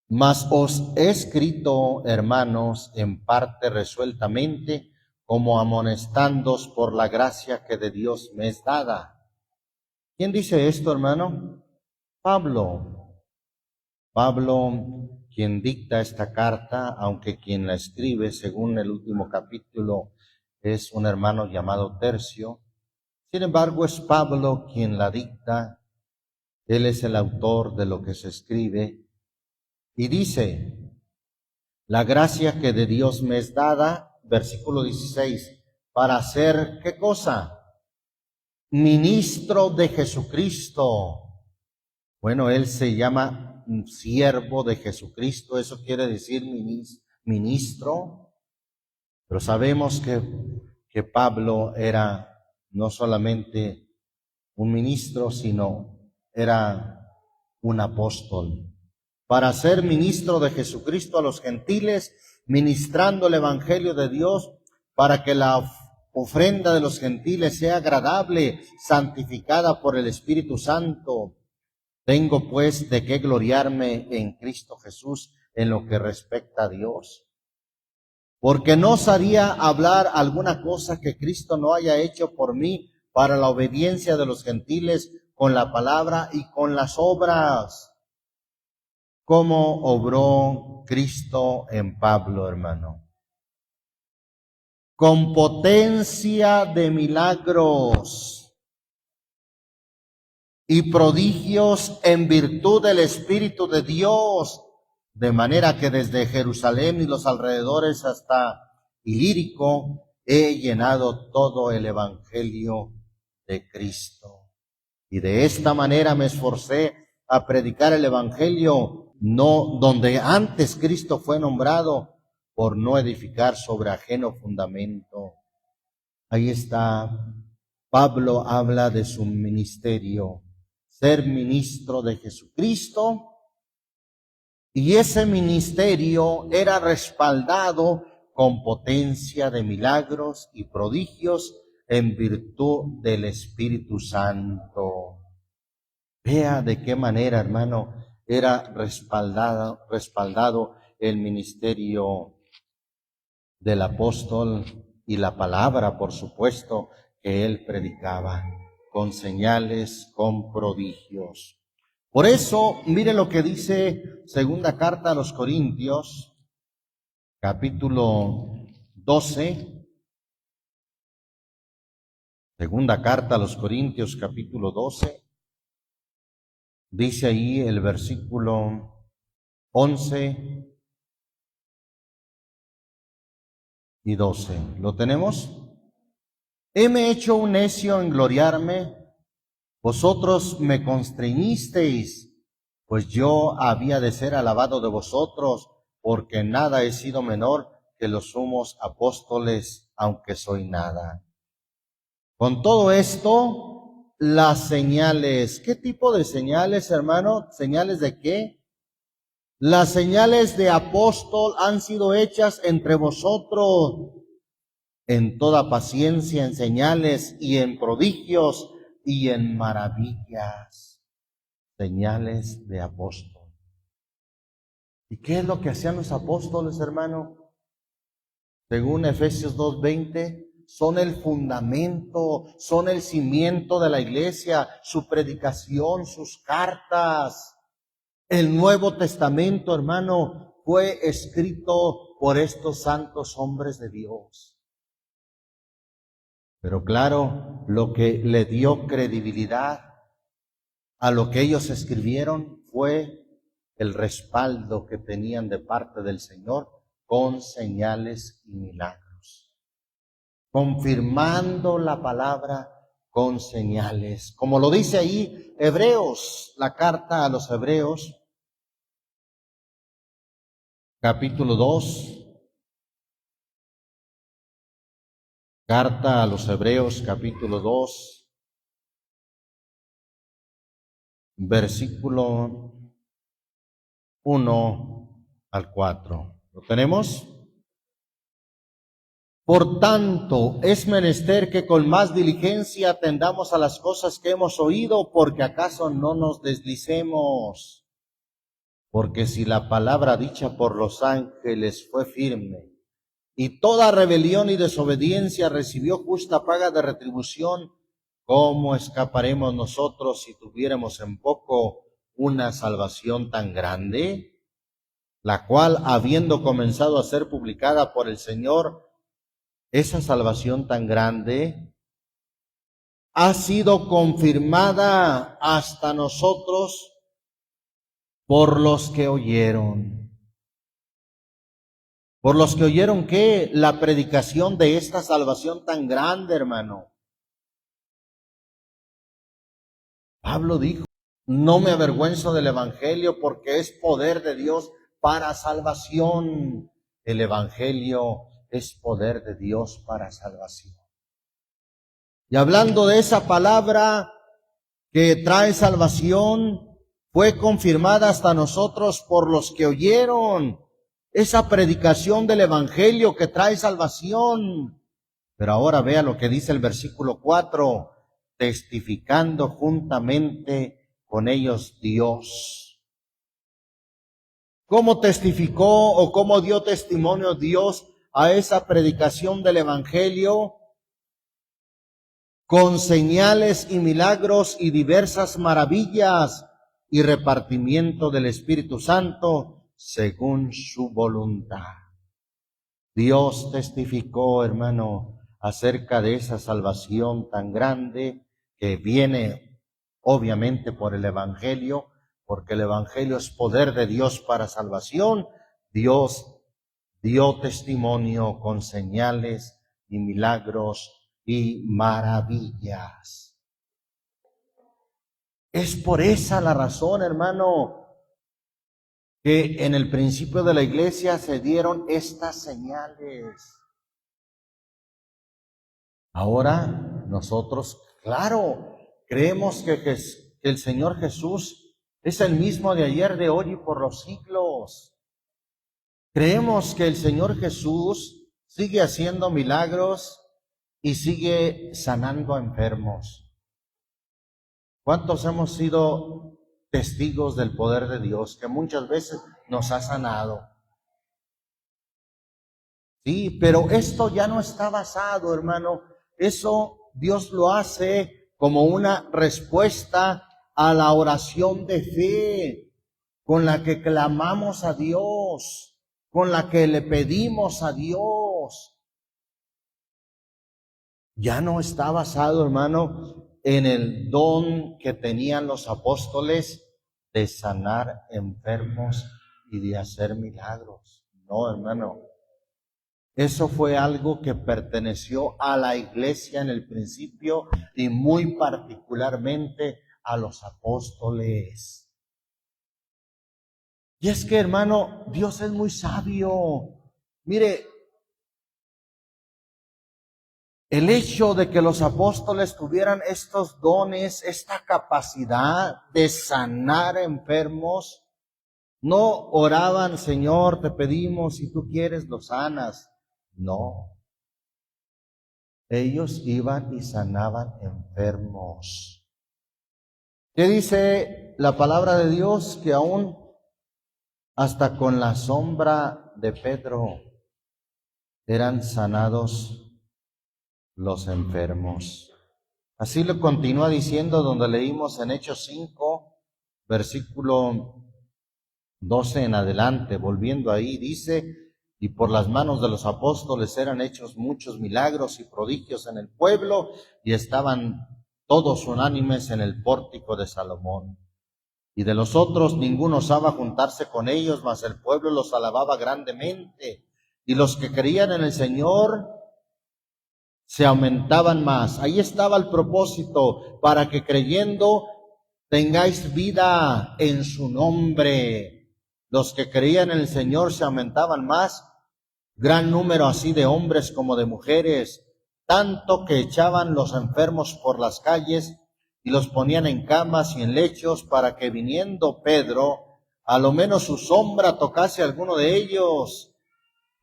Mas os he escrito, hermanos, en parte resueltamente, como amonestándoos por la gracia que de Dios me es dada. ¿Quién dice esto, hermano? Pablo. Pablo, quien dicta esta carta, aunque quien la escribe, según el último capítulo, es un hermano llamado Tercio. Sin embargo, es Pablo quien la dicta. Él es el autor de lo que se escribe. Y dice: la gracia que de Dios me es dada, versículo 16, para ser, ¿qué cosa? Ministro de Jesucristo. Bueno, él se llama siervo de Jesucristo, eso quiere decir ministro, pero sabemos que Pablo era no solamente un ministro, sino era un apóstol. Para ser ministro de Jesucristo a los gentiles, ministrando el evangelio de Dios, para que la ofrenda de los gentiles sea agradable, santificada por el Espíritu Santo. Tengo pues de qué gloriarme en Cristo Jesús en lo que respecta a Dios. Porque no osaría hablar alguna cosa que Cristo no haya hecho por mí para la obediencia de los gentiles con la palabra y con las obras. ¿Cómo obró Cristo en Pablo, hermano? Con potencia de milagros y prodigios en virtud del Espíritu de Dios, de manera que desde Jerusalén y los alrededores hasta Ilírico he llenado todo el Evangelio de Cristo. Y de esta manera me esforcé a predicar el Evangelio, no donde antes Cristo fue nombrado, por no edificar sobre ajeno fundamento. Ahí está, Pablo habla de su ministerio, ser ministro de Jesucristo, y ese ministerio era respaldado con potencia de milagros y prodigios en virtud del Espíritu Santo. Vea de qué manera, hermano, era respaldado el ministerio del apóstol y la palabra, por supuesto, que él predicaba, con señales, con prodigios. Por eso, mire lo que dice segunda carta a los Corintios, capítulo 12. Segunda carta a los Corintios, capítulo 12. Dice ahí el versículo 11 y 12. ¿Lo tenemos? Heme hecho un necio en gloriarme, vosotros me constreñisteis, pues yo había de ser alabado de vosotros, porque nada he sido menor que los sumos apóstoles, aunque soy nada. Con todo esto, las señales, ¿qué tipo de señales, hermano? ¿Señales de qué? Las señales de apóstol han sido hechas entre vosotros en toda paciencia, en señales y en prodigios y en maravillas. Señales de apóstol. ¿Y qué es lo que hacían los apóstoles, hermano? Según Efesios 2:20, son el fundamento, son el cimiento de la iglesia, su predicación, sus cartas. El Nuevo Testamento, hermano, fue escrito por estos santos hombres de Dios. Pero claro, lo que le dio credibilidad a lo que ellos escribieron fue el respaldo que tenían de parte del Señor con señales y milagros, confirmando la palabra con señales. Como lo dice ahí Hebreos, la carta a los Hebreos, capítulo 2. Carta a los Hebreos, capítulo 2, versículo 1 al 4. ¿Lo tenemos? Por tanto, es menester que con más diligencia atendamos a las cosas que hemos oído, porque acaso no nos deslicemos. Porque si la palabra dicha por los ángeles fue firme, y toda rebelión y desobediencia recibió justa paga de retribución, ¿cómo escaparemos nosotros si tuviéramos en poco una salvación tan grande? La cual, habiendo comenzado a ser publicada por el Señor, esa salvación tan grande ha sido confirmada hasta nosotros por los que oyeron. Por los que oyeron ¿qué? La predicación de esta salvación tan grande, hermano. Pablo dijo, no me avergüenzo del evangelio porque es poder de Dios para salvación. El evangelio es poder de Dios para salvación. Y hablando de esa palabra que trae salvación, fue confirmada hasta nosotros por los que oyeron esa predicación del evangelio que trae salvación. Pero ahora vea lo que dice el versículo 4, testificando juntamente con ellos Dios. ¿Cómo testificó o cómo dio testimonio Dios a esa predicación del evangelio? Con señales y milagros y diversas maravillas y repartimiento del Espíritu Santo según su voluntad. Dios testificó, hermano, acerca de esa salvación tan grande que viene obviamente por el Evangelio, porque el Evangelio es poder de Dios para salvación. Dios dio testimonio con señales y milagros y maravillas. Es por esa la razón, hermano, que en el principio de la iglesia se dieron estas señales. Ahora nosotros, claro, creemos que el Señor Jesús es el mismo de ayer, de hoy y por los siglos. Creemos que el Señor Jesús sigue haciendo milagros y sigue sanando a enfermos. ¿Cuántos hemos sido testigos del poder de Dios que muchas veces nos ha sanado? Sí, pero esto ya no está basado, hermano. Eso Dios lo hace como una respuesta a la oración de fe con la que clamamos a Dios, con la que le pedimos a Dios. Ya no está basado, hermano, en el don que tenían los apóstoles de sanar enfermos y de hacer milagros. No, hermano. Eso fue algo que perteneció a la iglesia en el principio y muy particularmente a los apóstoles. Y es que, hermano, Dios es muy sabio. Mire, el hecho de que los apóstoles tuvieran estos dones, esta capacidad de sanar enfermos, no oraban, Señor, te pedimos, si tú quieres, lo sanas. No. Ellos iban y sanaban enfermos. ¿Qué dice la palabra de Dios? Que aún hasta con la sombra de Pedro eran sanados los enfermos. Así lo continúa diciendo donde leímos en Hechos 5, versículo 12 en adelante, volviendo ahí, dice, y por las manos de los apóstoles eran hechos muchos milagros y prodigios en el pueblo, y estaban todos unánimes en el pórtico de Salomón. Y de los otros ninguno osaba juntarse con ellos, mas el pueblo los alababa grandemente, y los que creían en el Señor se aumentaban más. Ahí estaba el propósito, para que creyendo tengáis vida en su nombre. Los que creían en el Señor se aumentaban más, gran número así de hombres como de mujeres, tanto que echaban los enfermos por las calles y los ponían en camas y en lechos, para que viniendo Pedro, a lo menos su sombra tocase a alguno de ellos.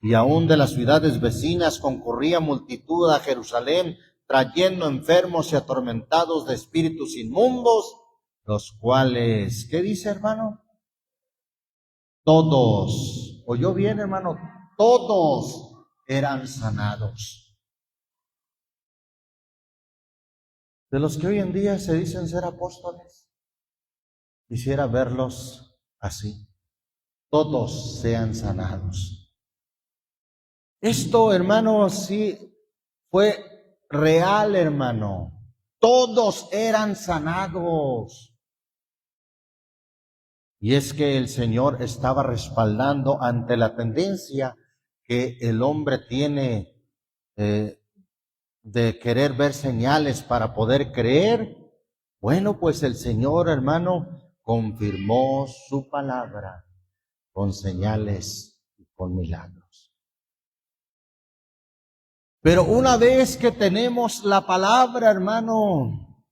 Y aún de las ciudades vecinas concurría multitud a Jerusalén, trayendo enfermos y atormentados de espíritus inmundos, los cuales, ¿qué dice, hermano? Todos, ¿oyó bien, hermano? Todos eran sanados. De los que hoy en día se dicen ser apóstoles, quisiera verlos así. Todos sean sanados. Esto, hermano, sí fue real, hermano. Todos eran sanados. Y es que el Señor estaba respaldando ante la tendencia que el hombre tiene de querer ver señales para poder creer. Bueno, pues el Señor, hermano, confirmó su palabra con señales y con milagros. Pero una vez que tenemos la palabra, hermano,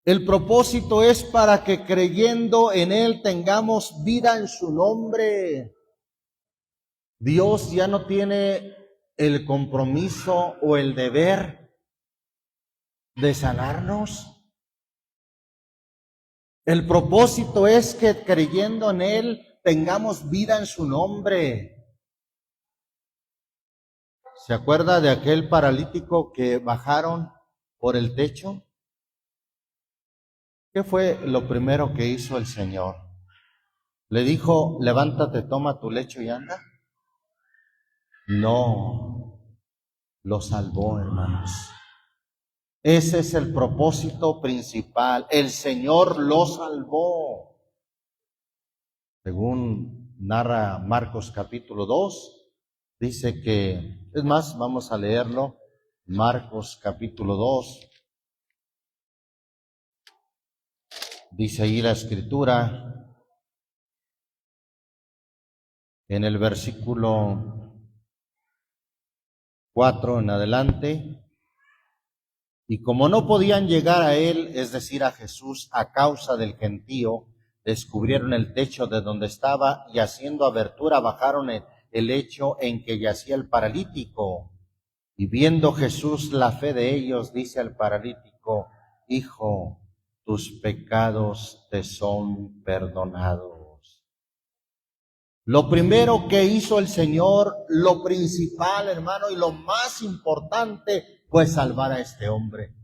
el propósito es para que creyendo en Él tengamos vida en su nombre. Dios ya no tiene el compromiso o el deber de sanarnos. El propósito es que creyendo en Él tengamos vida en su nombre. ¿Se acuerda de aquel paralítico que bajaron por el techo? ¿Qué fue lo primero que hizo el Señor? ¿Le dijo, levántate, toma tu lecho y anda? No, lo salvó, hermanos. Ese es el propósito principal. El Señor lo salvó. Según narra Marcos capítulo 2, dice que, es más, vamos a leerlo. Marcos capítulo 2. Dice ahí la Escritura, en el versículo 4 en adelante, y como no podían llegar a él, es decir, a Jesús, a causa del gentío, descubrieron el techo de donde estaba y haciendo abertura bajaron el lecho en que yacía el paralítico. Y viendo Jesús la fe de ellos, dice al paralítico, hijo, tus pecados te son perdonados. Lo primero que hizo el Señor, lo principal, hermano, y lo más importante, fue salvar a este hombre,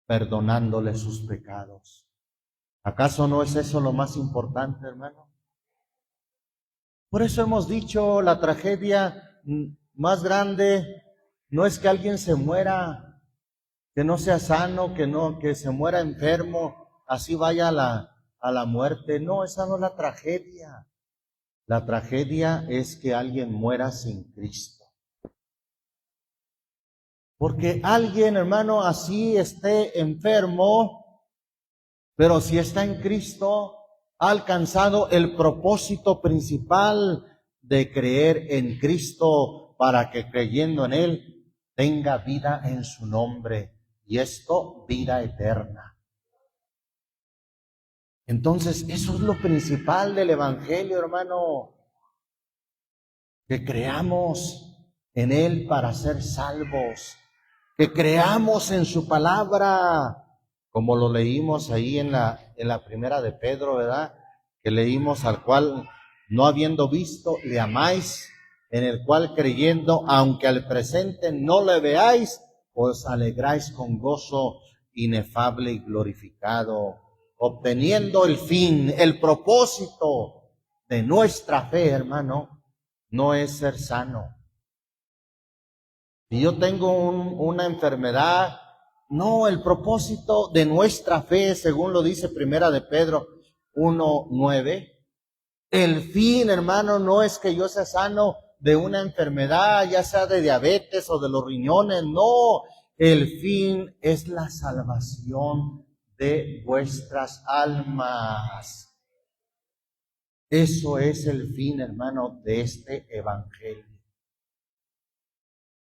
perdonándole sus pecados. ¿Acaso no es eso lo más importante, hermano? Por eso hemos dicho, la tragedia más grande no es que alguien se muera, que no sea sano, que se muera enfermo, así vaya a la muerte. No, esa no es la tragedia. La tragedia es que alguien muera sin Cristo. Porque alguien, hermano, así esté enfermo, pero si está en Cristo, ha alcanzado el propósito principal de creer en Cristo para que creyendo en Él tenga vida en su nombre. Y esto, vida eterna. Entonces, eso es lo principal del Evangelio, hermano. Que creamos en Él para ser salvos. Que creamos en su palabra, como lo leímos ahí en la primera de Pedro, ¿verdad? Que leímos al cual, no habiendo visto, le amáis, en el cual creyendo, aunque al presente no le veáis, os alegráis con gozo inefable y glorificado, obteniendo el fin, el propósito de nuestra fe, hermano, no es ser sano. Si yo tengo una enfermedad, no, el propósito de nuestra fe, según lo dice Primera de Pedro 1:9, el fin, hermano, no es que yo sea sano de una enfermedad, ya sea de diabetes o de los riñones, no, el fin es la salvación de vuestras almas. Eso es el fin, hermano, de este evangelio.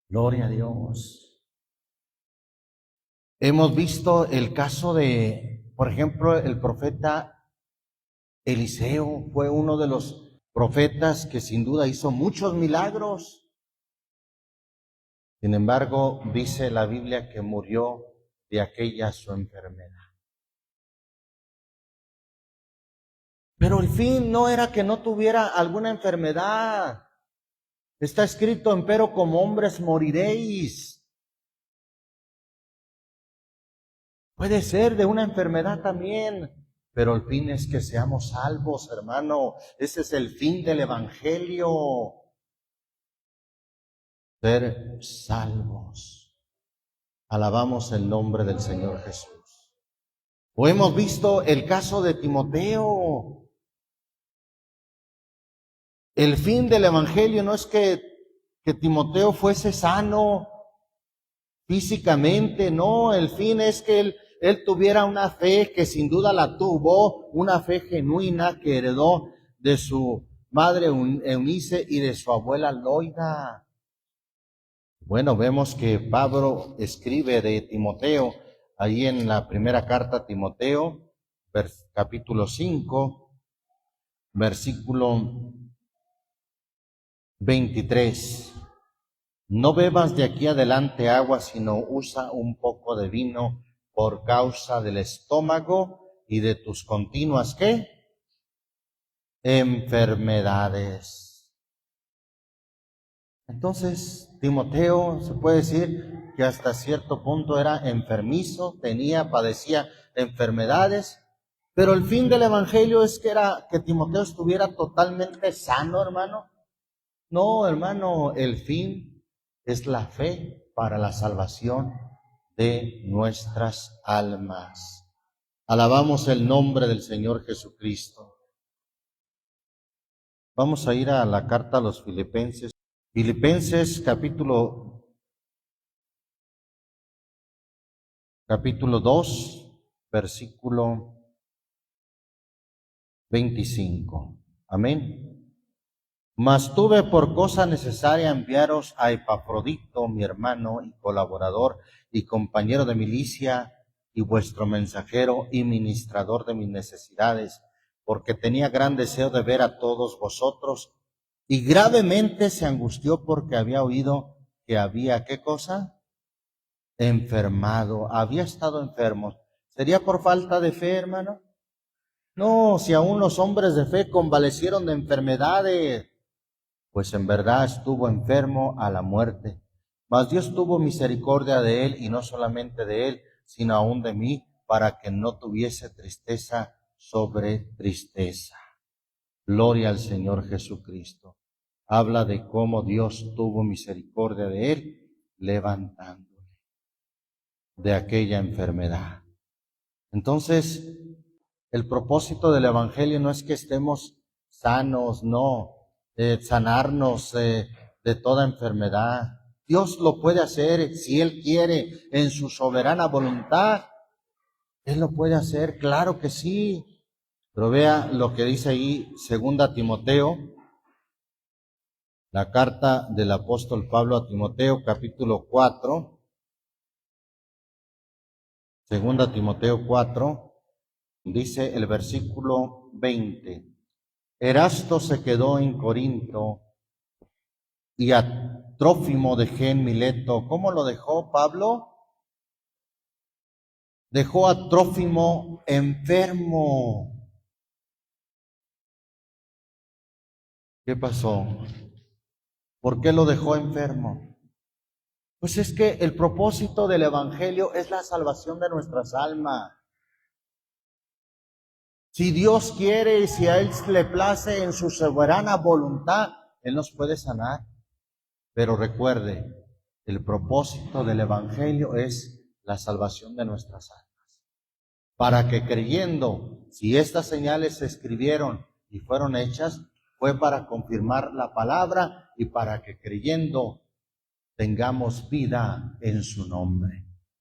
Gloria a Dios. Hemos visto el caso de, por ejemplo, el profeta Eliseo. Fue uno de los profetas que sin duda hizo muchos milagros. Sin embargo, dice la Biblia que murió de aquella su enfermedad. Pero el fin no era que no tuviera alguna enfermedad. Está escrito, empero como hombres moriréis. Puede ser de una enfermedad también, pero el fin es que seamos salvos, hermano. Ese es el fin del evangelio. ser salvos. Alabamos el nombre del Señor Jesús. O hemos visto el caso de Timoteo. El fin del Evangelio no es que Timoteo fuese sano físicamente, no, el fin es que él tuviera una fe que sin duda la tuvo, una fe genuina que heredó de su madre Eunice y de su abuela Loida. Bueno, vemos que Pablo escribe de Timoteo, ahí en la primera carta a Timoteo, capítulo 5, versículo 23. No bebas de aquí adelante agua, sino usa un poco de vino por causa del estómago y de tus continuas, ¿qué? Enfermedades. Entonces, Timoteo se puede decir que hasta cierto punto era enfermizo, padecía enfermedades, pero el fin del Evangelio es que Timoteo estuviera totalmente sano, hermano. No, hermano, el fin es la fe para la salvación de nuestras almas. Alabamos el nombre del Señor Jesucristo. Vamos a ir a la carta a los Filipenses. Filipenses capítulo 2, versículo 25. Amén. Mas tuve por cosa necesaria enviaros a Epafrodito, mi hermano y colaborador y compañero de milicia, y vuestro mensajero y ministrador de mis necesidades, porque tenía gran deseo de ver a todos vosotros, y gravemente se angustió porque había oído que había, ¿qué cosa? Enfermado, había estado enfermo. ¿Sería por falta de fe, hermano? No, si aún los hombres de fe convalecieron de enfermedades, pues en verdad estuvo enfermo a la muerte. Mas Dios tuvo misericordia de él, y no solamente de él, sino aún de mí, para que no tuviese tristeza sobre tristeza. Gloria al Señor Jesucristo. Habla de cómo Dios tuvo misericordia de él, levantándole de aquella enfermedad. Entonces, el propósito del Evangelio no es que estemos sanos, no, sanarnos de toda enfermedad. Dios lo puede hacer si Él quiere, en su soberana voluntad. Él lo puede hacer, claro que sí. Pero vea lo que dice ahí 2 Timoteo, la carta del apóstol Pablo a Timoteo, capítulo 4. 2 Timoteo 4, dice el versículo 20. Erasto se quedó en Corinto y a Trófimo dejé en Mileto. ¿Cómo lo dejó Pablo? Dejó a Trófimo enfermo. ¿Qué pasó? ¿Por qué lo dejó enfermo? Pues es que el propósito del Evangelio es la salvación de nuestras almas. Si Dios quiere y si a Él le place en su soberana voluntad, Él nos puede sanar. Pero recuerde, el propósito del Evangelio es la salvación de nuestras almas. Para que creyendo, si estas señales se escribieron y fueron hechas, fue para confirmar la palabra y para que creyendo tengamos vida en su nombre.